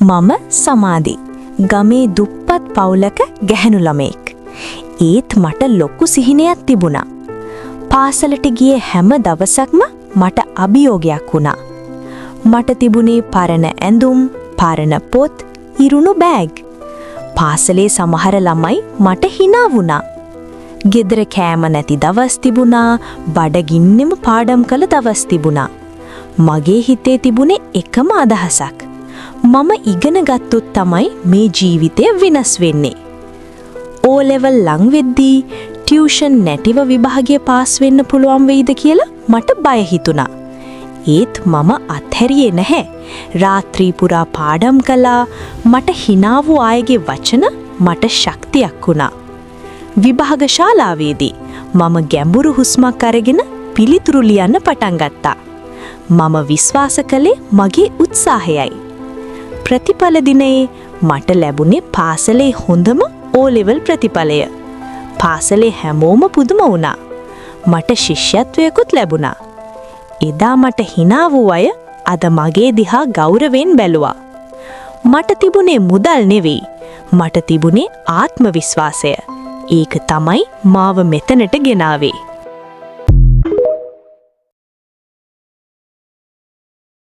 මම සමාධි. ගමේ දුප්පත් පවුලක ගැහැණු ළමෙක්. ඒත් මට ලොකු සිහිනයක් තිබුණා. පාසලට ගියේ හැම දවසක්ම මට අභියෝගයක් වුණා. මට තිබුණේ පරණ ඇඳුම්, පරණ පොත්, ඉරුණු බෑග්. පාසලේ සමහර ළමයි මට hina වුණා. ගෙදර කෑම නැති දවස් තිබුණා, බඩගින්නෙම පාඩම් කළ දවස් තිබුණා. මගේ හිතේ තිබුණේ එකම අදහසක්. මම ඉගෙන ගත්තොත් තමයි මේ ජීවිතය වෙනස් වෙන්නේ. O level ලං වෙද්දී ටියුෂන් නැතිව විභාගය පාස් වෙන්න පුළුවන් වෙයිද කියලා මට බය හිතුණා. ඒත් මම අත්හැරියේ නැහැ. රාත්‍රී පුරා පාඩම් කළා. මට hina වූ අයගේ වචන මට ශක්තියක් වුණා. විභාග ශාලාවේදී මම ගැඹුරු හුස්මක් අරගෙන පිළිතුරු ලියන්න පටන් ගත්තා. මම විශ්වාස කළේ මගේ උත්සාහයයි. ප්‍රතිඵල දිනේ මට ලැබුණේ පාසලේ හොඳම O level ප්‍රතිඵලය. පාසලේ හැමෝම පුදුම වුණා. මට ශිෂ්‍යත්වයකුත් ලැබුණා. එදා මට hina වූ අය අද මගේ දිහා ගෞරවයෙන් බැලුවා. මට තිබුණේ මුදල් නෙවෙයි. මට තිබුණේ ආත්ම විශ්වාසය. ඒක තමයි මාව මෙතනට ගෙනාවේ.